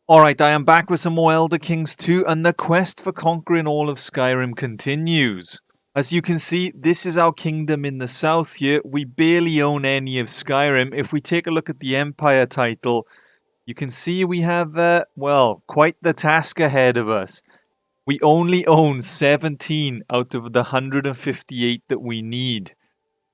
Alright, I am back with some more Elder Kings 2, and the quest for conquering all of Skyrim continues. As you can see, this is our kingdom in the south here. We barely own any of Skyrim. If we take a look at the Empire title, you can see we have, well, quite the task ahead of us. We only own 17 out of the 158 that we need.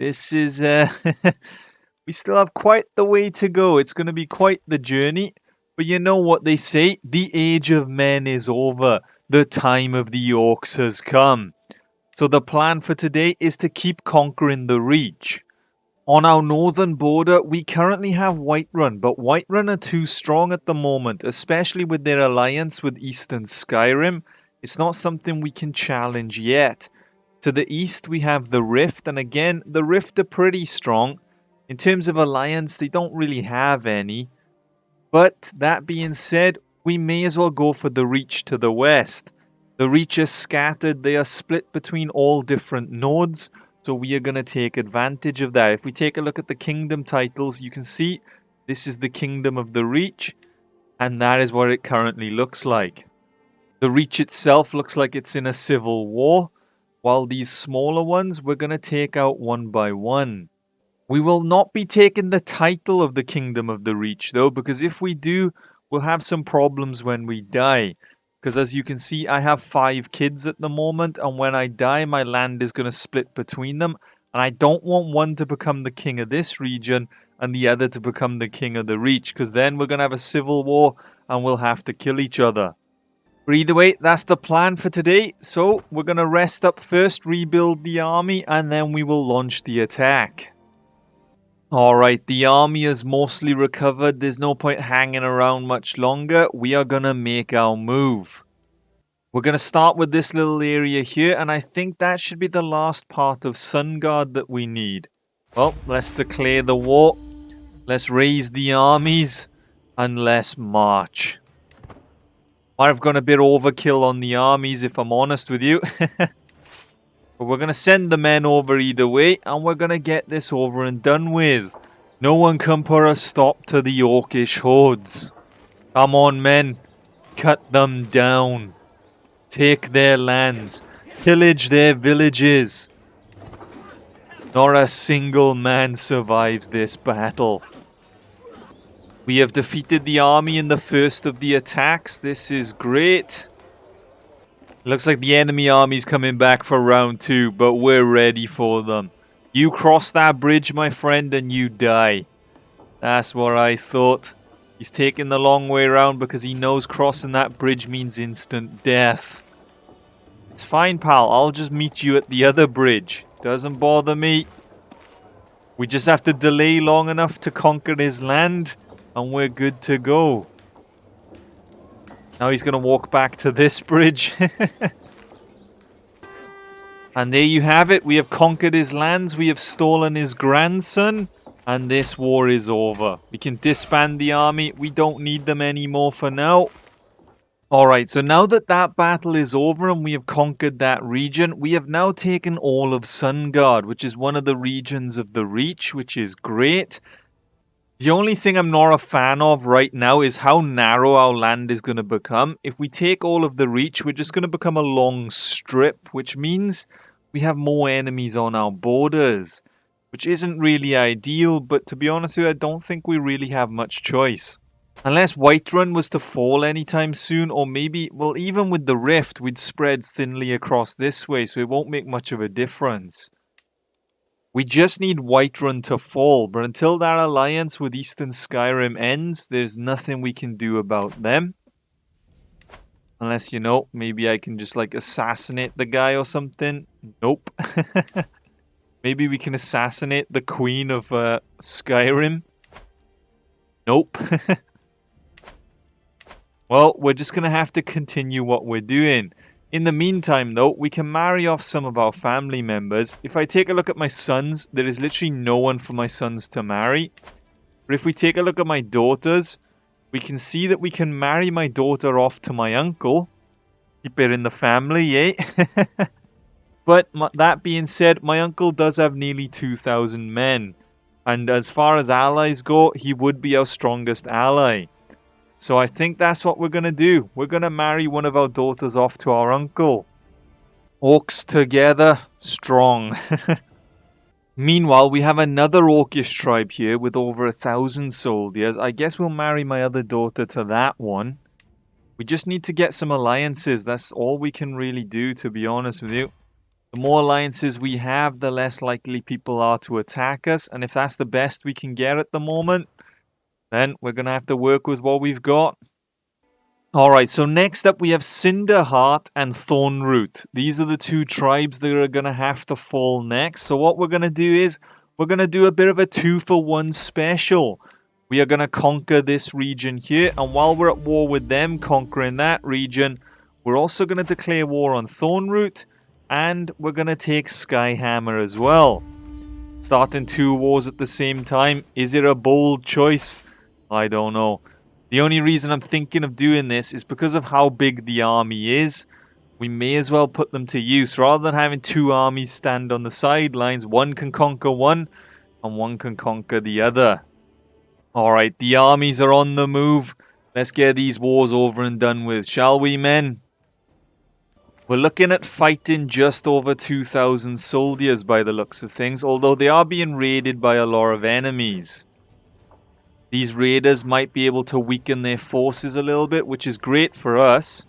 This is, we still have quite the way to go. It's going to be quite the journey. But you know what they say, the age of men is over. The time of the Orcs has come. So the plan for today is to keep conquering the Reach. On our northern border, we currently have Whiterun, but Whiterun are too strong at the moment, especially with their alliance with Eastern Skyrim. It's not something we can challenge yet. To the east, we have the Rift, and again, the Rift are pretty strong. In terms of alliance, they don't really have any. But that being said, we may as well go for the Reach to the west. The Reach are scattered, they are split between all different nodes, so we are going to take advantage of that. If we take a look at the kingdom titles, you can see this is the Kingdom of the Reach, and that is what it currently looks like. The Reach itself looks like it's in a civil war, while these smaller ones we're going to take out one by one. We will not be taking the title of the Kingdom of the Reach, though, because if we do, we'll have some problems when we die. Because as you can see, I have 5 kids at the moment, and when I die, my land is going to split between them. And I don't want one to become the king of this region, and the other to become the king of the Reach, because then we're going to have a civil war, and we'll have to kill each other. But either way, that's the plan for today. So, we're going to rest up first, rebuild the army, and then we will launch the attack. Alright, the army is mostly recovered. There's no point hanging around much longer. We are going to make our move. We're going to start with this little area here, and I think that should be the last part of Sungard that we need. Well, let's declare the war. Let's raise the armies, and let's march. Might have gone a bit overkill on the armies, if I'm honest with you. But we're going to send the men over either way, and we're going to get this over and done with. No one can put a stop to the Orcish hordes. Come on, men. Cut them down. Take their lands. Pillage their villages. Not a single man survives this battle. We have defeated the army in the first of the attacks. This is great. Looks like the enemy army's coming back for round 2, but we're ready for them. You cross that bridge, my friend, and you die. That's what I thought. He's taking the long way around because he knows crossing that bridge means instant death. It's fine, pal. I'll just meet you at the other bridge. Doesn't bother me. We just have to delay long enough to conquer his land, and we're good to go. Now he's going to walk back to this bridge. And there you have it. We have conquered his lands. We have stolen his grandson. And this war is over. We can disband the army. We don't need them anymore for now. Alright, so now that that battle is over and we have conquered that region, we have now taken all of Sungard, which is one of the regions of the Reach, which is great. The only thing I'm not a fan of right now is how narrow our land is going to become. If we take all of the Reach, we're just going to become a long strip, which means we have more enemies on our borders, which isn't really ideal, but to be honest with you, I don't think we really have much choice. Unless Whiterun was to fall anytime soon, or maybe, well, even with the Rift, we'd spread thinly across this way, so it won't make much of a difference. We just need Whiterun to fall, but until that alliance with Eastern Skyrim ends, there's nothing we can do about them. Unless, you know, maybe I can just, like, assassinate the guy or something. Nope. Maybe we can assassinate the Queen of Skyrim. Nope. Well, we're just going to have to continue what we're doing. In the meantime, though, we can marry off some of our family members. If I take a look at my sons, there is literally no one for my sons to marry. But if we take a look at my daughters, we can see that we can marry my daughter off to my uncle. Keep it in the family, eh? But that being said, my uncle does have nearly 2,000 men. And as far as allies go, he would be our strongest ally. So I think that's what we're going to do. We're going to marry one of our daughters off to our uncle. Orcs together, strong. Meanwhile, we have another Orcish tribe here with over 1,000 soldiers. I guess we'll marry my other daughter to that one. We just need to get some alliances. That's all we can really do, to be honest with you. The more alliances we have, the less likely people are to attack us. And if that's the best we can get at the moment, then we're going to have to work with what we've got. Alright, so next up we have Cinderheart and Thornroot. These are the two tribes that are going to have to fall next. So what we're going to do is, we're going to do a bit of a 2-for-1 special. We are going to conquer this region here, and while we're at war with them conquering that region, we're also going to declare war on Thornroot, and we're going to take Skyhammer as well. Starting 2 wars at the same time, is it a bold choice? I don't know. The only reason I'm thinking of doing this is because of how big the army is. We may as well put them to use. Rather than having 2 armies stand on the sidelines, one can conquer one, and one can conquer the other. Alright, the armies are on the move. Let's get these wars over and done with, shall we, men? We're looking at fighting just over 2,000 soldiers by the looks of things, although they are being raided by a lot of enemies. These raiders might be able to weaken their forces a little bit, which is great for us.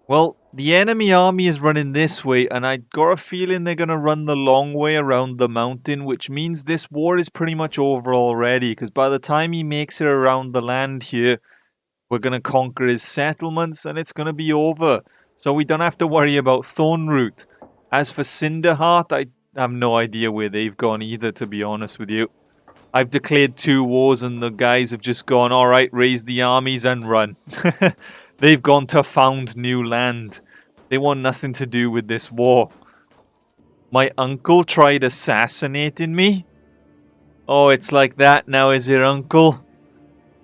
Well, the enemy army is running this way, and I got a feeling they're going to run the long way around the mountain, which means this war is pretty much over already, because by the time he makes it around the land here, we're going to conquer his settlements, and it's going to be over. So we don't have to worry about Thornroot. As for Cinderheart, I have no idea where they've gone either, to be honest with you. I've declared 2 wars and the guys have just gone, alright, raise the armies and run. They've gone to found new land. They want nothing to do with this war. My uncle tried assassinating me. Oh, it's like that now, is it, uncle?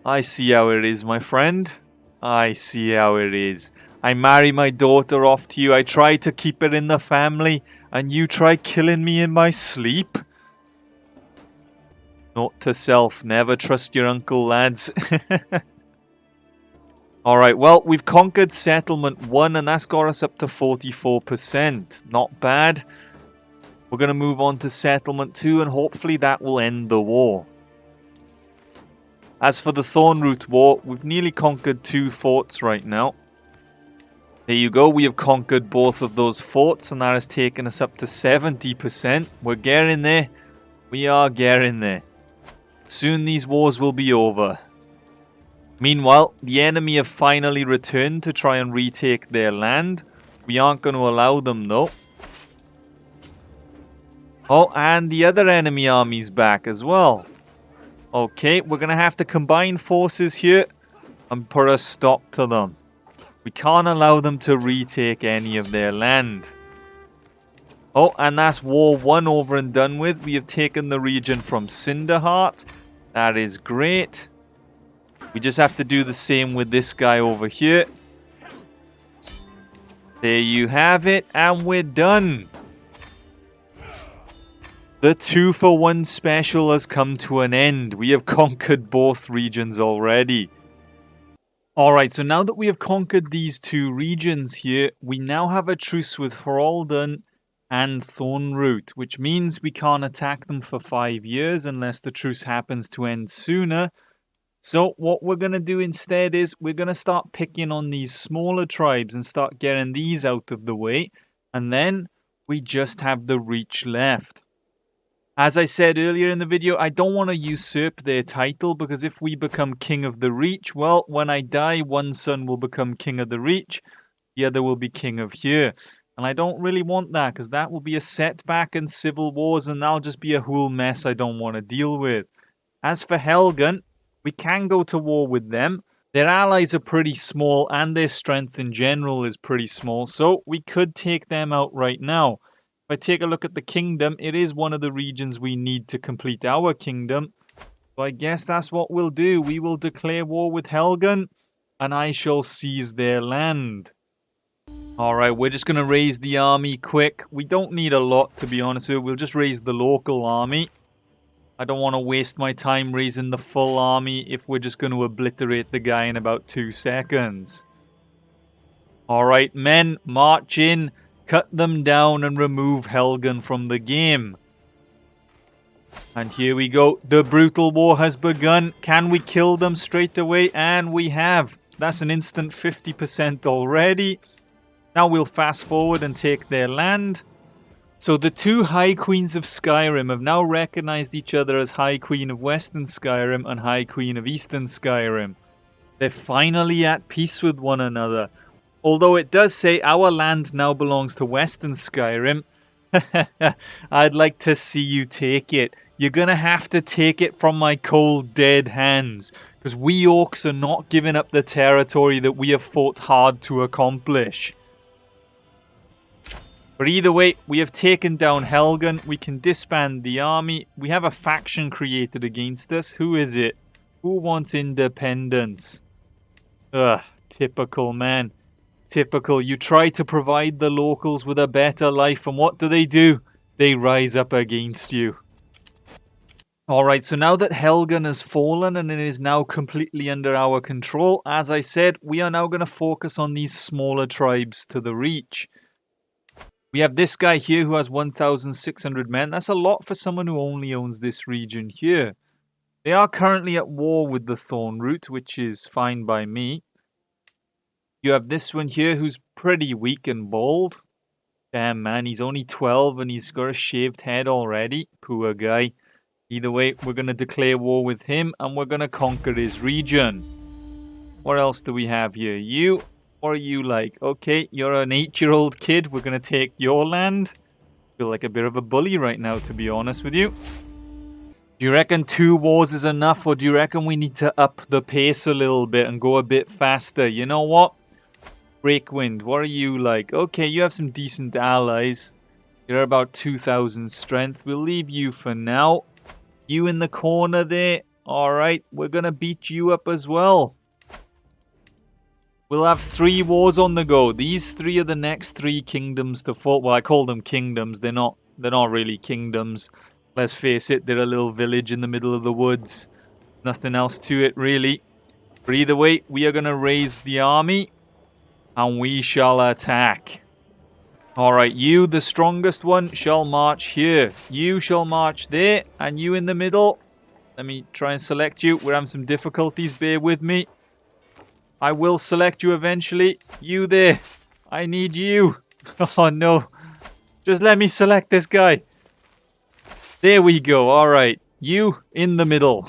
I see how it is, my friend. I see how it is. I marry my daughter off to you. I try to keep it in the family, and you try killing me in my sleep? Note to self, never trust your uncle, lads. Alright, well, we've conquered Settlement 1, and that's got us up to 44%. Not bad. We're going to move on to Settlement 2, and hopefully that will end the war. As for the Thornroot War, we've nearly conquered 2 forts right now. There you go, we have conquered both of those forts, and that has taken us up to 70%. We're getting there. We are getting there. Soon these wars will be over. Meanwhile, the enemy have finally returned to try and retake their land. We aren't going to allow them though. Oh, and the other enemy army's back as well. Okay, we're going to have to combine forces here and put a stop to them. We can't allow them to retake any of their land. Oh, and that's War 1 over and done with. We have taken the region from Cinderheart. That is great. We just have to do the same with this guy over here. There you have it, and we're done. The 2-for-1 special has come to an end. We have conquered both regions already. Alright, so now that we have conquered these 2 regions here, we now have a truce with Hroldan and Thornroot, which means we can't attack them for 5 years unless the truce happens to end sooner. So what we're going to do instead is we're going to start picking on these smaller tribes and start getting these out of the way, and then we just have the Reach left. As I said earlier in the video, I don't want to usurp their title, because if we become King of the Reach, well, when I die, one son will become King of the Reach, the other will be King of here. And I don't really want that, because that will be a setback in civil wars, and that'll just be a whole mess I don't want to deal with. As for Helgen, we can go to war with them. Their allies are pretty small, and their strength in general is pretty small, so we could take them out right now. If I take a look at the kingdom, it is one of the regions we need to complete our kingdom. So I guess that's what we'll do. We will declare war with Helgen, and I shall seize their land. Alright, we're just going to raise the army quick. We don't need a lot, to be honest with you. We'll just raise the local army. I don't want to waste my time raising the full army if we're just going to obliterate the guy in about 2 seconds. Alright, men, march in, cut them down and remove Helgen from the game. And here we go. The brutal war has begun. Can we kill them straight away? And we have. That's an instant 50% already. Now we'll fast forward and take their land. So the two High Queens of Skyrim have now recognized each other as High Queen of Western Skyrim and High Queen of Eastern Skyrim. They're finally at peace with one another. Although it does say our land now belongs to Western Skyrim. I'd like to see you take it. You're going to have to take it from my cold, dead hands. Because we Orcs are not giving up the territory that we have fought hard to accomplish. But either way, we have taken down Helgen. We can disband the army. We have a faction created against us. Who is it? Who wants independence? Ugh, typical, man. Typical. You try to provide the locals with a better life, and what do? They rise up against you. Alright, so now that Helgen has fallen and it is now completely under our control, as I said, we are now going to focus on these smaller tribes to the reach. We have this guy here who has 1,600 men. That's a lot for someone who only owns this region here. They are currently at war with the Thorn Root, which is fine by me. You have this one here who's pretty weak and bald. Damn, man, he's only 12 and he's got a shaved head already. Poor guy. Either way, we're going to declare war with him and we're going to conquer his region. What else do we have here? You? What are you like? Okay, you're an 8-year-old kid. We're going to take your land. Feel like a bit of a bully right now, to be honest with you. Do you reckon 2 wars is enough, or do you reckon we need to up the pace a little bit and go a bit faster? You know what? Breakwind, what are you like? Okay, you have some decent allies. You're about 2,000 strength. We'll leave you for now. You in the corner there. Alright, we're going to beat you up as well. We'll have 3 wars on the go. These 3 are the next 3 kingdoms to fall. Well, I call them kingdoms. They're not really kingdoms. Let's face it, they're a little village in the middle of the woods. Nothing else to it, really. But either way, we are going to raise the army. And we shall attack. Alright, you, the strongest one, shall march here. You shall march there. And you in the middle. Let me try and select you. We're having some difficulties. Bear with me. I will select you eventually. You there. I need you. Oh, no. Just let me select this guy. There we go. Alright. You in the middle.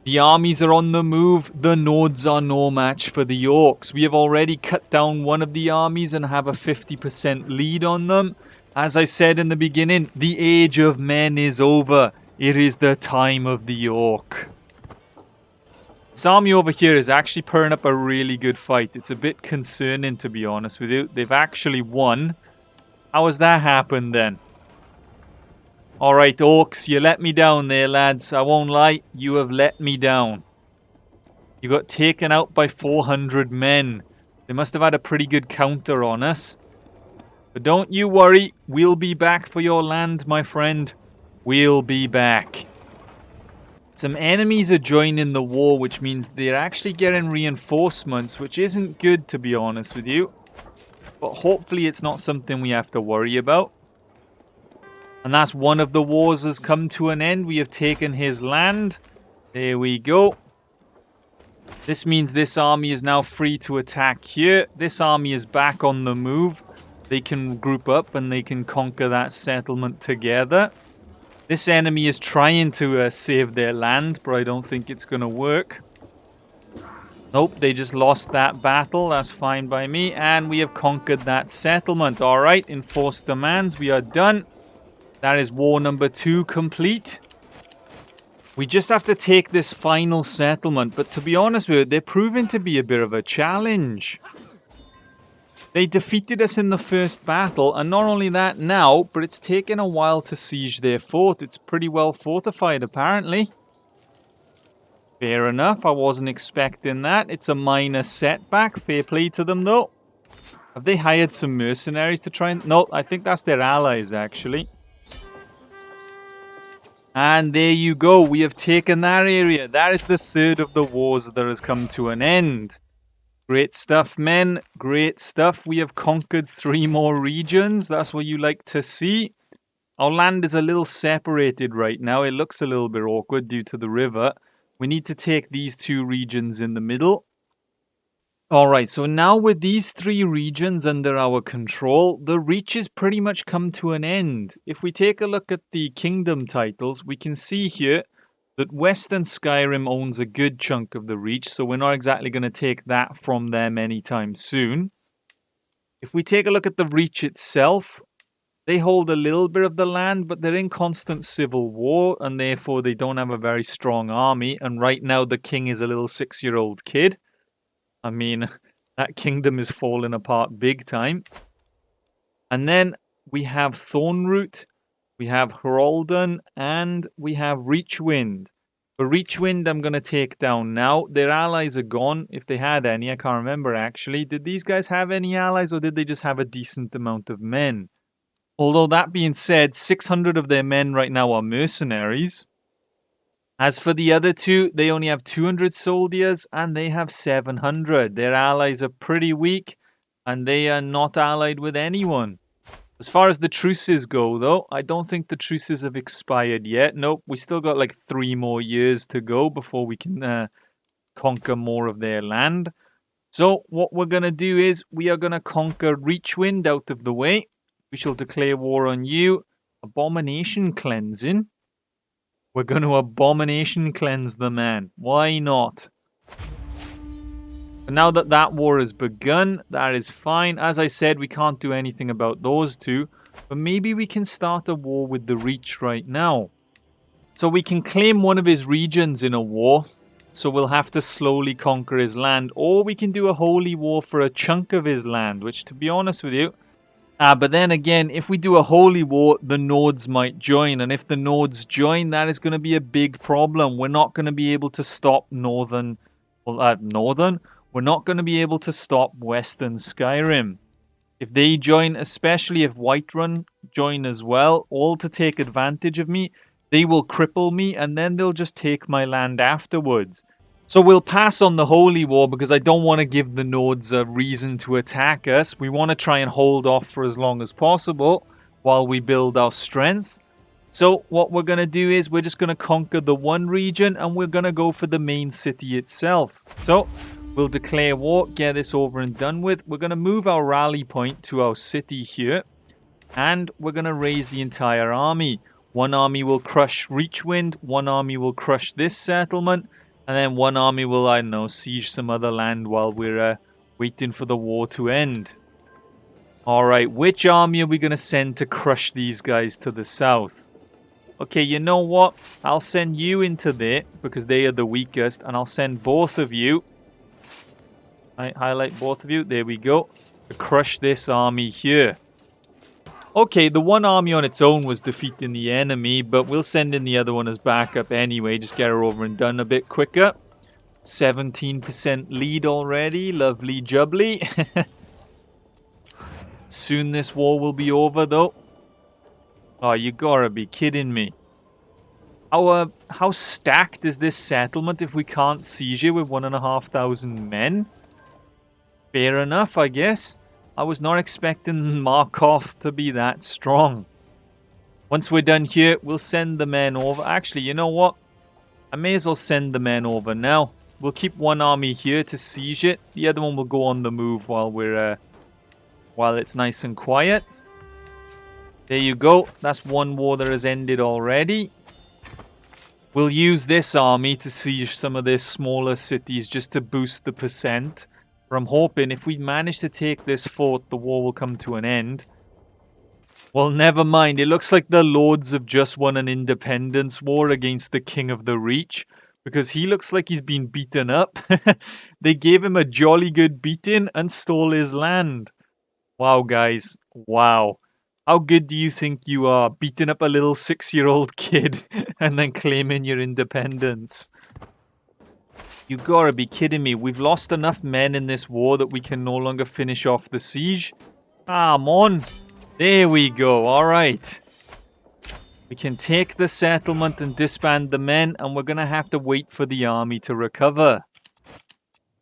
The armies are on the move. The Nords are no match for the Orcs. We have already cut down one of the armies and have a 50% lead on them. As I said in the beginning, the age of men is over. It is the time of the Orc. This army over here is actually putting up a really good fight. It's a bit concerning, to be honest with you. They've actually won. How has that happened then? Alright, Orcs, you let me down there, lads. I won't lie, you have let me down. You got taken out by 400 men. They must have had a pretty good counter on us. But don't you worry, we'll be back for your land, my friend. We'll be back. Some enemies are joining the war, which means they're actually getting reinforcements, which isn't good, to be honest with you. But hopefully it's not something we have to worry about. And that's one of the wars has come to an end. We have taken his land. There we go. This means this army is now free to attack here. This army is back on the move. They can group up and they can conquer that settlement together. This enemy is trying to save their land, but I don't think it's going to work. Nope, they just lost that battle. That's fine by me. And we have conquered that settlement. Alright, enforced demands. We are done. That is war number 2 complete. We just have to take this final settlement, but to be honest with you, they're proving to be a bit of a challenge. They defeated us in the first battle, and not only that now, but it's taken a while to siege their fort. It's pretty well fortified, apparently. Fair enough, I wasn't expecting that. It's a minor setback. Fair play to them, though. Have they hired some mercenaries to try and... No, I think that's their allies, actually. And there you go. We have taken that area. That is the third of the wars that has come to an end. Great stuff, men. Great stuff. We have conquered 3 more regions. That's what you like to see. Our land is a little separated right now. It looks a little bit awkward due to the river. We need to take these 2 regions in the middle. Alright, so now with these 3 regions under our control, the Reach has pretty much come to an end. If we take a look at the kingdom titles, we can see here that Western Skyrim owns a good chunk of the Reach, so we're not exactly going to take that from them anytime soon. If we take a look at the Reach itself, they hold a little bit of the land, but they're in constant civil war, and therefore they don't have a very strong army, and right now the king is a little 6-year-old kid. I mean, that kingdom is falling apart big time. And then we have Thornroot, we have Heraldon, and we have Reachwind. For Reachwind, I'm going to take down now. Their allies are gone, if they had any. I can't remember, actually. Did these guys have any allies, or did they just have a decent amount of men? Although, that being said, 600 of their men right now are mercenaries. As for the other 2, they only have 200 soldiers, and they have 700. Their allies are pretty weak, and they are not allied with anyone. As far as the truces go, though, I don't think the truces have expired yet. Nope, we still got like 3 more years to go before we can conquer more of their land. So what we're going to do is we are going to conquer Reachwind out of the way. We shall declare war on you. Abomination cleansing. We're going to abomination cleanse the man. Why not? But now that that war has begun, that is fine. As I said, we can't do anything about those 2. But maybe we can start a war with the Reach right now. So we can claim one of his regions in a war. So we'll have to slowly conquer his land. Or we can do a holy war for a chunk of his land. Which, to be honest with you... but then again, if we do a holy war, the Nords might join. And if the Nords join, that is going to be a big problem. We're not going to be able to stop Northern... We're not going to be able to stop Western Skyrim. If they join, especially if Whiterun join as well, all to take advantage of me, they will cripple me and then they'll just take my land afterwards. So we'll pass on the Holy War because I don't want to give the Nords a reason to attack us. We want to try and hold off for as long as possible while we build our strength. So what we're going to do is we're just going to conquer the one region and we're going to go for the main city itself. So we'll declare war, get this over and done with. We're going to move our rally point to our city here. And we're going to raise the entire army. One army will crush Reachwind. One army will crush this settlement. And then one army will, I don't know, siege some other land while we're waiting for the war to end. Alright, which army are we going to send to crush these guys to the south? Okay, you know what? I'll send you into there because they are the weakest. And I'll send both of you. I highlight both of you. There we go. To crush this army here. Okay, the one army on its own was defeating the enemy, but we'll send in the other one as backup anyway. Just get her over and done a bit quicker. 17% lead already. Lovely jubbly. Soon this war will be over, though. Oh, you gotta be kidding me. How stacked is this settlement if we can't siege it with 1,500 men? Fair enough, I guess. I was not expecting Markarth to be that strong. Once we're done here, we'll send the men over. Actually, you know what? I may as well send the men over now. We'll keep one army here to siege it. The other one will go on the move while it's nice and quiet. There you go. That's one war that has ended already. We'll use this army to siege some of their smaller cities just to boost the percent. I'm hoping if we manage to take this fort, the war will come to an end. Well, never mind. It looks like the Lords have just won an independence war against the King of the Reach. Because he looks like he's been beaten up. They gave him a jolly good beating and stole his land. Wow, guys. Wow. How good do you think you are? Beating up a little 6-year-old kid and then claiming your independence. You gotta be kidding me. We've lost enough men in this war that we can no longer finish off the siege. Come on. There we go. Alright. We can take the settlement and disband the men, and we're going to have to wait for the army to recover.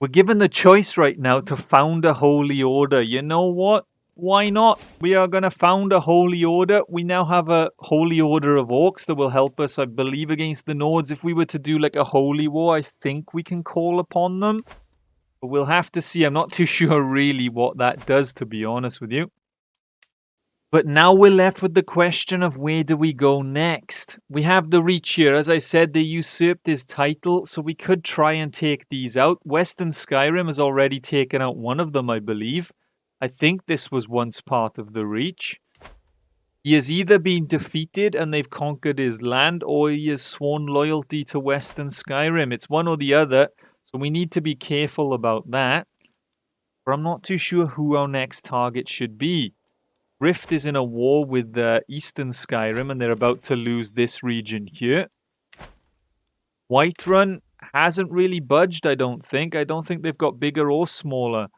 We're given the choice right now to found a holy order. You know what? Why not? We are going to found a holy order. We now have a holy order of orcs that will help us, I believe, against the Nords. If we were to do like a holy war, I think we can call upon them. But we'll have to see. I'm not too sure really what that does, to be honest with you. But now we're left with the question of where do we go next? We have the Reach here. As I said, they usurped his title, so we could try and take these out. Western Skyrim has already taken out one of them, I believe. I think this was once part of the Reach. He has either been defeated and they've conquered his land, or he has sworn loyalty to Western Skyrim. It's one or the other, so we need to be careful about that. But I'm not too sure who our next target should be. Rift is in a war with Eastern Skyrim, and they're about to lose this region here. Whiterun hasn't really budged, I don't think. I don't think they've got bigger or smaller.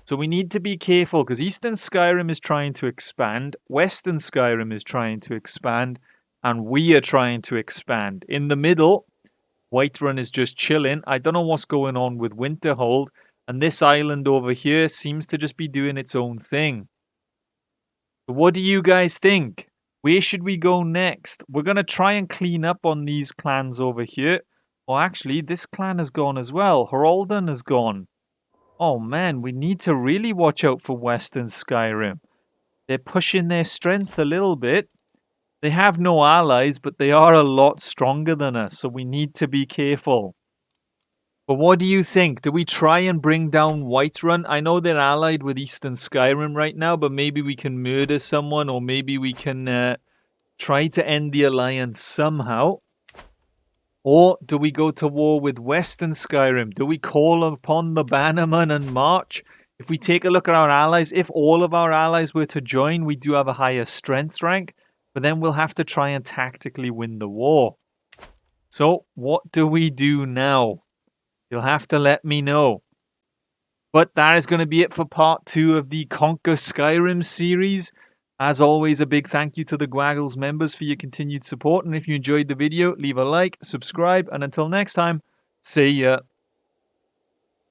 So we need to be careful, because Eastern Skyrim is trying to expand, Western Skyrim is trying to expand, and we are trying to expand. In the middle, Whiterun is just chilling. I don't know what's going on with Winterhold, and this island over here seems to just be doing its own thing. What do you guys think? Where should we go next? We're going to try and clean up on these clans over here. Well, actually, this clan has gone as well. Heraldon has gone. Oh man, we need to really watch out for Western Skyrim. They're pushing their strength a little bit. They have no allies, but they are a lot stronger than us, so we need to be careful. But what do you think? Do we try and bring down Whiterun? I know they're allied with Eastern Skyrim right now, but maybe we can murder someone, or maybe we can try to end the alliance somehow. Or do we go to war with Western Skyrim? Do we call upon the Bannerman and march? If we take a look at our allies, if all of our allies were to join, we do have a higher strength rank, but then we'll have to try and tactically win the war. So what do we do now? You'll have to let me know. But that is going to be it for part 2 of the Conquer Skyrim series. As always, a big thank you to the Gwagles members for your continued support. And if you enjoyed the video, leave a like, subscribe, and until next time, see ya.